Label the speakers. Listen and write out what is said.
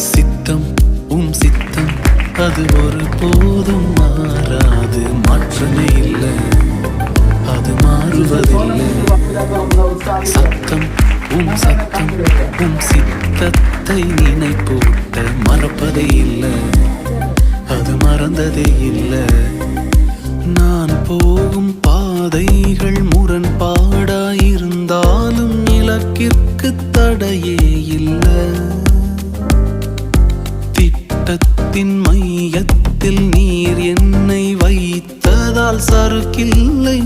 Speaker 1: சித்தம் சித்தம் அது ஒரு போதும் மாறாது, மாற்றமே இல்லை, அது மாறுவதில்லை. சத்தம் சத்தம் சித்தத்தை நினைப்பூட்ட மறப்பதே இல்லை, அது மறந்ததே இல்லை. நான் போகும் பாதைகள் முரண்பாடாயிருந்தாலும் இலக்கிற்கு தடையே இல்லை. திட்டத்தின் மையத்தில் நீர் என்னை வைத்ததால் சறுக்கில்லை